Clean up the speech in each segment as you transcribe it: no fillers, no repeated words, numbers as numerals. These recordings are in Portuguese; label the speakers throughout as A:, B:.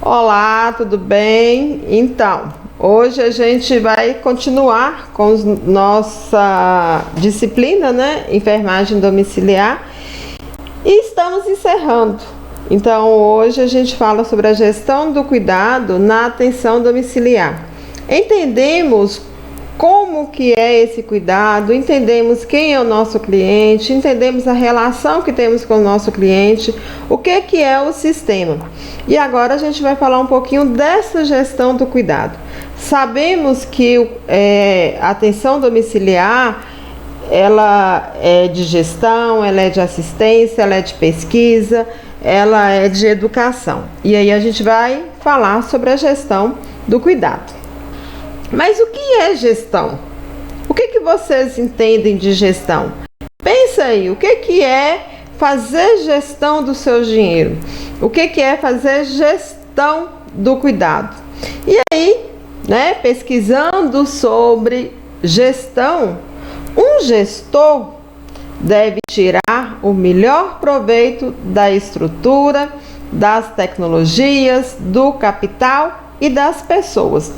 A: Olá, tudo bem? Então, hoje a gente vai continuar com nossa disciplina, Enfermagem domiciliar, e estamos encerrando. Então, hoje a gente fala sobre a gestão do cuidado na atenção domiciliar. Entendemos como que é esse cuidado, entendemos quem é o nosso cliente, entendemos a relação que temos com o nosso cliente, o que é o sistema. E agora a gente vai falar um pouquinho dessa gestão do cuidado. Sabemos que a atenção domiciliar, ela é de gestão, ela é de assistência, ela é de pesquisa, ela é de educação. E aí a gente vai falar sobre a gestão do cuidado. Mas o que é gestão? O que vocês entendem de gestão? Pensa aí, o que é fazer gestão do seu dinheiro? O que é fazer gestão do cuidado? E aí, pesquisando sobre gestão, um gestor deve tirar o melhor proveito da estrutura, das tecnologias, do capital e das pessoas.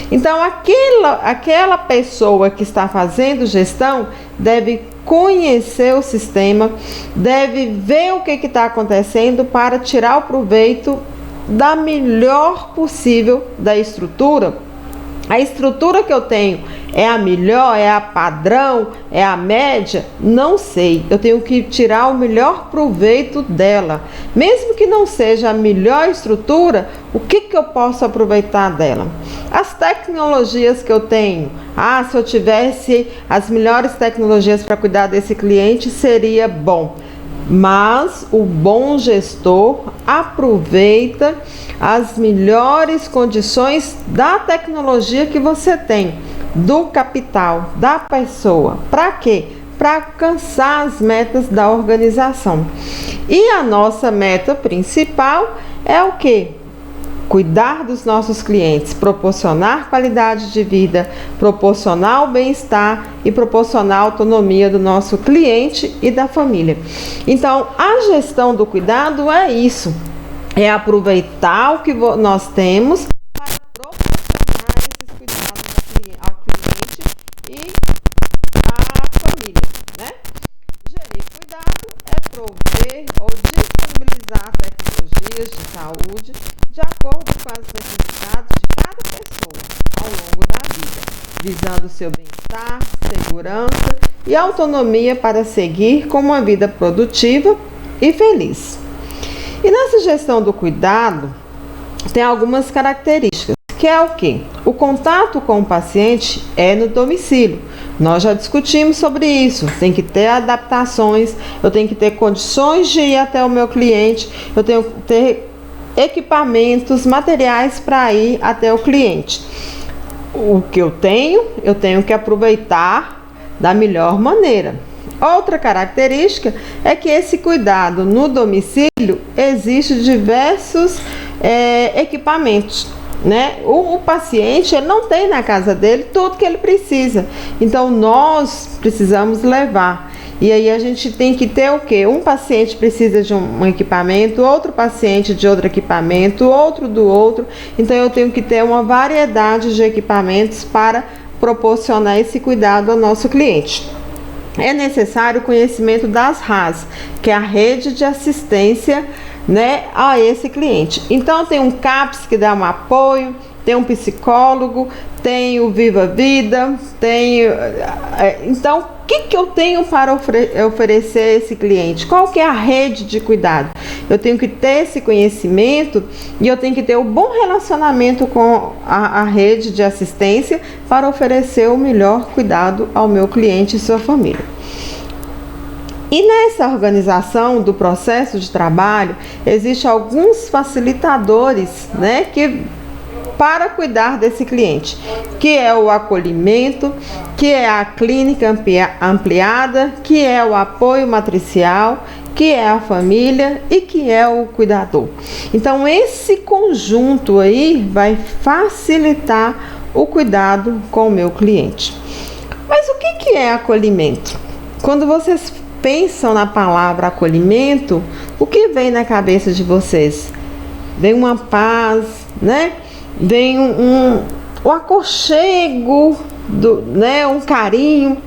A: Então, aquela pessoa que está fazendo gestão deve conhecer o sistema, deve ver o que está acontecendo para tirar o proveito da melhor possível da estrutura. A estrutura que eu tenho é a melhor, é a padrão, é a média? Não sei. Eu tenho que tirar o melhor proveito dela. Mesmo que não seja a melhor estrutura, o que eu posso aproveitar dela? As tecnologias que eu tenho. Se eu tivesse as melhores tecnologias para cuidar desse cliente, seria bom. Mas o bom gestor aproveita as melhores condições da tecnologia que você tem, do capital, da pessoa. Para quê? Para alcançar as metas da organização. E a nossa meta principal é o quê? Cuidar dos nossos clientes, proporcionar qualidade de vida, proporcionar o bem-estar e proporcionar a autonomia do nosso cliente e da família. Então, a gestão do cuidado é isso, é aproveitar o que nós temos para proporcionar esses cuidados ao cliente e à família, Gerir cuidado é prover ou disponibilizar tecnologias de saúde de acordo com as necessidades de cada pessoa ao longo da vida, visando seu bem-estar, segurança e autonomia para seguir com uma vida produtiva e feliz. E nessa gestão do cuidado, tem algumas características, que é o quê? O contato com o paciente é no domicílio. Nós já discutimos sobre isso. Tem que ter adaptações, eu tenho que ter condições de ir até o meu cliente, eu tenho que ter equipamentos, materiais para ir até o cliente. O que eu tenho que aproveitar da melhor maneira. Outra característica é que esse cuidado no domicílio existe diversos equipamentos. O paciente ele não tem na casa dele tudo que ele precisa, então nós precisamos levar. E aí a gente tem que ter o quê? Um paciente precisa de um equipamento, outro paciente de outro equipamento, outro do outro. Então eu tenho que ter uma variedade de equipamentos para proporcionar esse cuidado ao nosso cliente. É necessário o conhecimento das RAS, que é a rede de assistência a esse cliente. Então tem um CAPS que dá um apoio, tem um psicólogo, tem o Viva Vida, então o que eu tenho para oferecer a esse cliente? Qual que é a rede de cuidado? Eu tenho que ter esse conhecimento e eu tenho que ter um bom relacionamento com a rede de assistência para oferecer o melhor cuidado ao meu cliente e sua família. E nessa organização do processo de trabalho, existem alguns facilitadores, para cuidar desse cliente, que é o acolhimento, que é a clínica ampliada, que é o apoio matricial, que é a família e que é o cuidador. Então, esse conjunto aí vai facilitar o cuidado com o meu cliente. Mas o que é acolhimento? Quando vocês pensam na palavra acolhimento, o que vem na cabeça de vocês? vem uma paz, né? Vem o aconchego, né? Um carinho.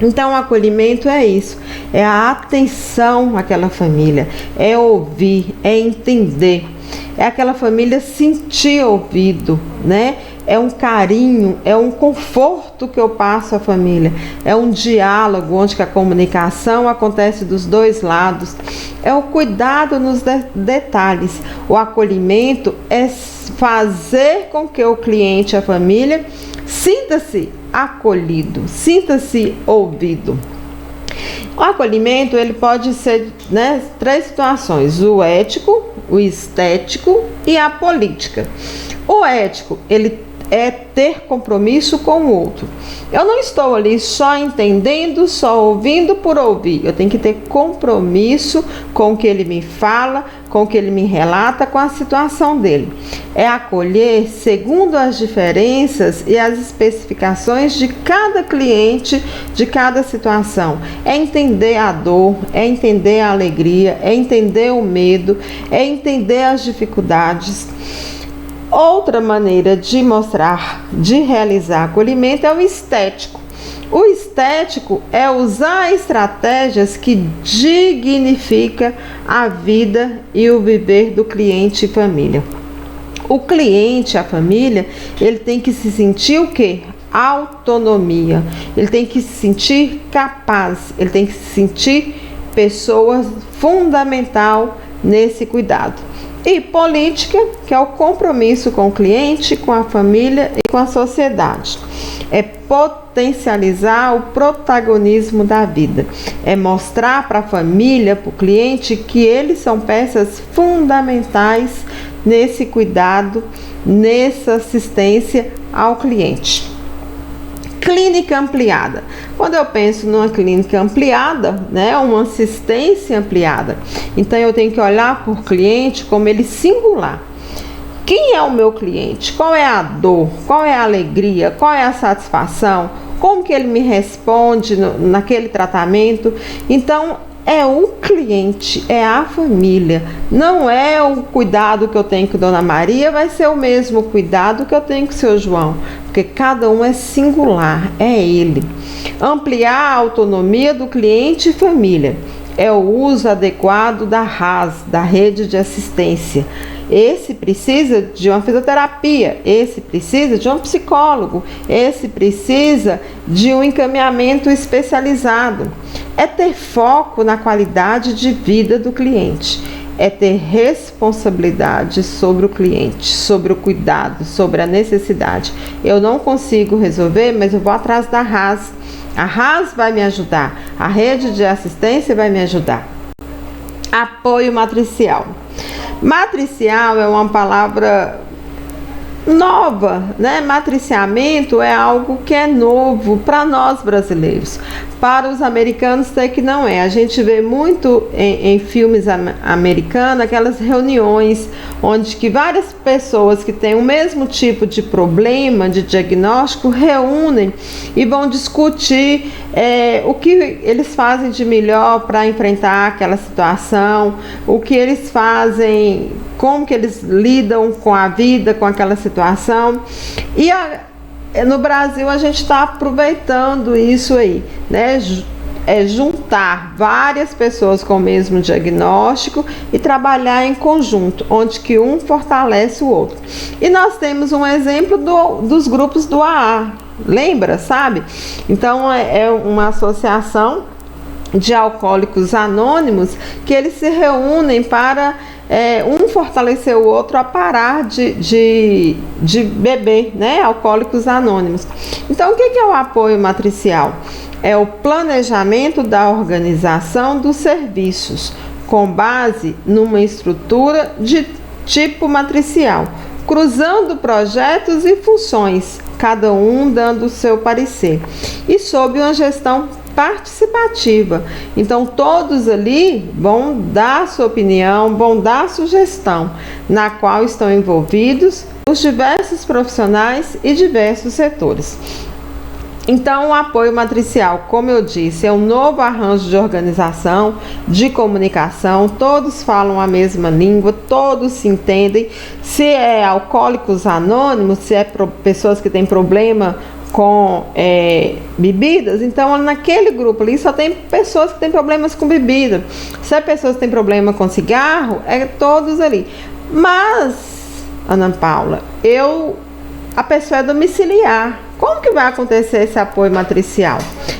A: Então, o acolhimento é isso, é a atenção àquela família, é ouvir, é entender, é aquela família sentir ouvido, né? É um carinho, é um conforto que eu passo à família, é um diálogo onde a comunicação acontece dos dois lados, é o cuidado nos detalhes. O acolhimento é fazer com que o cliente, a família, sinta-se acolhido, sinta-se ouvido. O acolhimento ele pode ser, né, 3 situações: o ético, o estético e a política. O ético, ele é ter compromisso com o outro. Eu não estou ali só entendendo, só ouvindo por ouvir. Eu tenho que ter compromisso com o que ele me fala, com o que ele me relata, com a situação dele. É acolher segundo as diferenças e as especificações de cada cliente, de cada situação. É entender a dor, é entender a alegria, é entender o medo, é entender as dificuldades. Outra maneira de mostrar, de realizar acolhimento é o estético. O estético é usar estratégias que dignificam a vida e o viver do cliente e família. O cliente, a família, ele tem que se sentir o quê? Autonomia. Ele tem que se sentir capaz, ele tem que se sentir pessoa fundamental nesse cuidado. E política, que é o compromisso com o cliente, com a família e com a sociedade. É potencializar o protagonismo da vida. É mostrar para a família, para o cliente, que eles são peças fundamentais nesse cuidado, nessa assistência ao cliente. Clínica ampliada. Quando eu penso numa clínica ampliada, né, uma assistência ampliada, então eu tenho que olhar por cliente como ele singular. Quem é o meu cliente? Qual é a dor? Qual é a alegria? Qual é a satisfação? Como que ele me responde naquele tratamento? Então, é o cliente, é a família, não é o cuidado que eu tenho com Dona Maria, vai ser o mesmo cuidado que eu tenho com o seu João, porque cada um é singular, é ele. Ampliar a autonomia do cliente e família, é o uso adequado da RAS, da rede de assistência. Esse precisa de uma fisioterapia, esse precisa de um psicólogo, esse precisa de um encaminhamento especializado. É ter foco na qualidade de vida do cliente, é ter responsabilidade sobre o cliente, sobre o cuidado, sobre a necessidade. Eu não consigo resolver, mas eu vou atrás da RAS. A RAS vai me ajudar, a rede de assistência vai me ajudar. Apoio matricial. Matricial é uma palavra nova, né? Matriciamento é algo que é novo para nós brasileiros. Para os americanos até que não é. A gente vê muito em filmes americanos aquelas reuniões onde que várias pessoas que têm o mesmo tipo de problema, de diagnóstico, reúnem e vão discutir o que eles fazem de melhor para enfrentar aquela situação, o que eles fazem, como que eles lidam com a vida, com aquela situação. E no Brasil a gente está aproveitando isso aí, né? Juntar várias pessoas com o mesmo diagnóstico e trabalhar em conjunto, onde que um fortalece o outro. E nós temos um exemplo dos grupos do AA, lembra, sabe? Então é uma associação de alcoólicos anônimos que eles se reúnem para um fortalecer o outro a parar de beber, né? Alcoólicos anônimos. Então, o que é o apoio matricial? É o planejamento da organização dos serviços com base numa estrutura de tipo matricial, cruzando projetos e funções, cada um dando o seu parecer, e sob uma gestão participativa. Então todos ali vão dar sua opinião, vão dar sugestão, na qual estão envolvidos os diversos profissionais e diversos setores. Então, o apoio matricial, como eu disse, é um novo arranjo de organização, de comunicação, todos falam a mesma língua, todos se entendem. Se é alcoólicos anônimos, se é pessoas que têm problema com bebidas, então naquele grupo ali só tem pessoas que têm problemas com bebida. Se é pessoas que têm problema com cigarro, é todos ali. Mas, Ana Paula, a pessoa é domiciliar. Como que vai acontecer esse apoio matricial?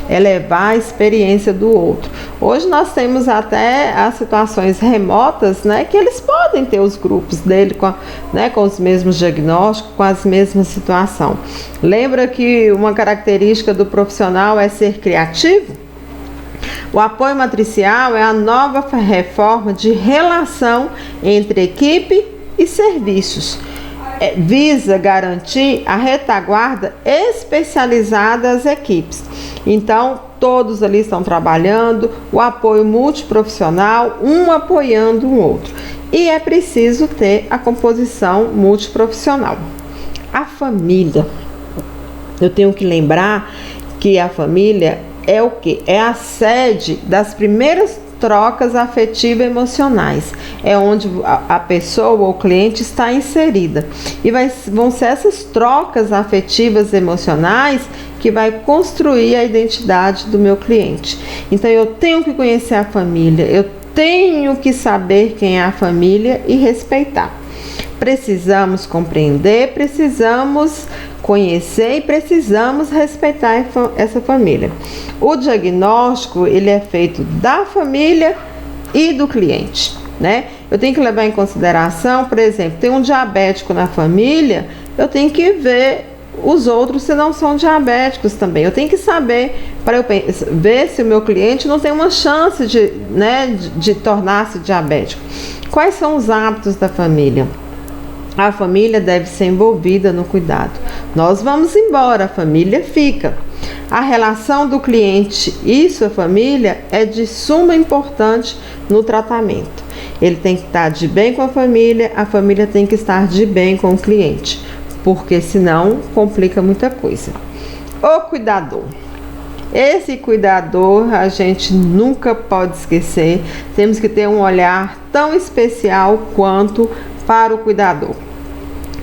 A: É levar a experiência do outro. Hoje nós temos até as situações remotas, né, que eles podem ter os grupos dele com os mesmos diagnósticos, com as mesmas situações. Lembra que uma característica do profissional é ser criativo? O apoio matricial é a nova reforma de relação entre equipe e serviços. Visa garantir a retaguarda especializada às equipes. Então, todos ali estão trabalhando, o apoio multiprofissional, um apoiando o outro. E é preciso ter a composição multiprofissional. A família. Eu tenho que lembrar que a família é o quê? É a sede das primeiras trocas afetivo-emocionais, é onde a pessoa ou o cliente está inserida, e vão ser essas trocas afetivas emocionais que vai construir a identidade do meu cliente. Então eu tenho que conhecer a família, eu tenho que saber quem é a família e respeitar. Precisamos compreender, precisamos conhecer e precisamos respeitar essa família. O diagnóstico, ele é feito da família e do cliente, né? Eu tenho que levar em consideração, por exemplo, tem um diabético na família, eu tenho que ver os outros se não são diabéticos também. Eu tenho que saber, para eu ver se o meu cliente não tem uma chance de tornar-se diabético. Quais são os hábitos da família? A família deve ser envolvida no cuidado. Nós vamos embora, a família fica. A relação do cliente e sua família é de suma importância no tratamento. Ele tem que estar de bem com a família tem que estar de bem com o cliente, porque senão complica muita coisa. O cuidador. Esse cuidador a gente nunca pode esquecer. Temos que ter um olhar tão especial quanto para o cuidador.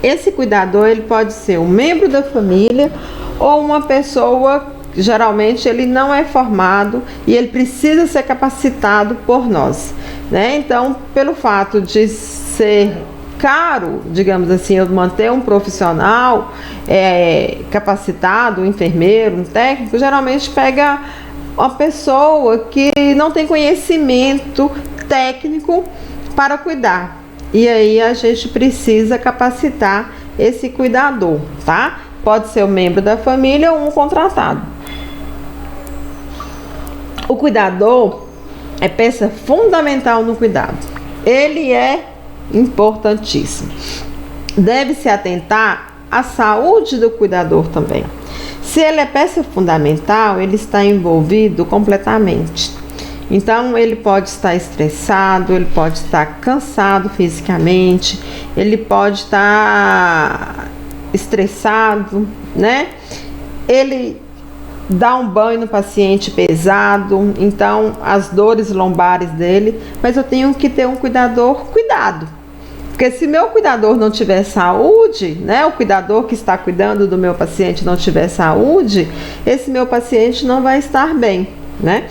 A: Esse cuidador, ele pode ser um membro da família ou uma pessoa, geralmente ele não é formado e ele precisa ser capacitado por nós, né? Então, pelo fato de ser caro, digamos assim, eu manter um profissional capacitado, um enfermeiro, um técnico, geralmente pega uma pessoa que não tem conhecimento técnico para cuidar. E aí a gente precisa capacitar esse cuidador, tá? Pode ser um membro da família ou um contratado. O cuidador é peça fundamental no cuidado. Ele é importantíssimo. Deve-se atentar à saúde do cuidador também. Se ele é peça fundamental, ele está envolvido completamente. Então, ele pode estar estressado, ele pode estar cansado fisicamente, ele pode estar estressado, né? Ele dá um banho no paciente pesado, então as dores lombares dele, mas eu tenho que ter um cuidador cuidado. Porque se meu cuidador não tiver saúde, né, o cuidador que está cuidando do meu paciente não tiver saúde, esse meu paciente não vai estar bem, né?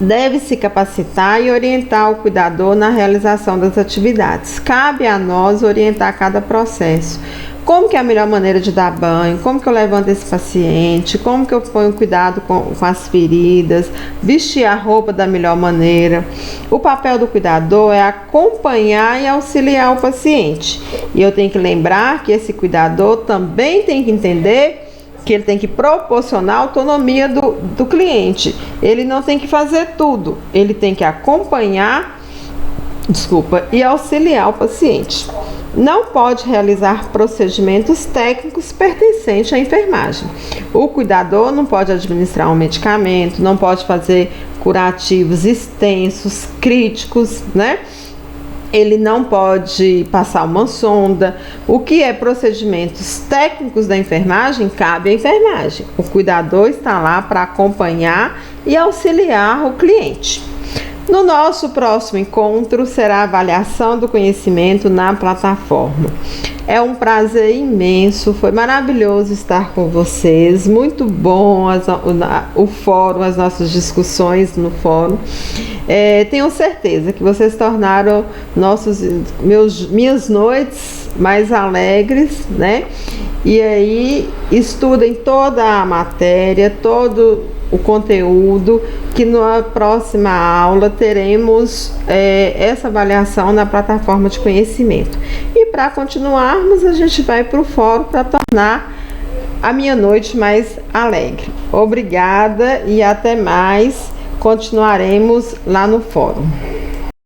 A: Deve-se capacitar e orientar o cuidador na realização das atividades. Cabe a nós orientar cada processo. Como que é a melhor maneira de dar banho? Como que eu levanto esse paciente? Como que eu ponho cuidado com as feridas? Vestir a roupa da melhor maneira? O papel do cuidador é acompanhar e auxiliar o paciente. E eu tenho que lembrar que esse cuidador também tem que entender que ele tem que proporcionar autonomia do cliente. Ele não tem que fazer tudo. Ele tem que acompanhar, e auxiliar o paciente. Não pode realizar procedimentos técnicos pertencentes à enfermagem. O cuidador não pode administrar um medicamento, não pode fazer curativos extensos, críticos, né? ele não pode passar uma sonda. O que é procedimentos técnicos da enfermagem, cabe à enfermagem. O cuidador está lá para acompanhar e auxiliar o cliente. No nosso próximo encontro será a avaliação do conhecimento na plataforma. É um prazer imenso, foi maravilhoso estar com vocês, muito bom o fórum, as nossas discussões no fórum. Tenho certeza que vocês tornaram minhas noites mais alegres, né? E aí estudem toda a matéria, todo o conteúdo, que na próxima aula teremos essa avaliação na plataforma de conhecimento. E para continuarmos, a gente vai para o fórum para tornar a minha noite mais alegre. Obrigada e até mais. Continuaremos lá no fórum.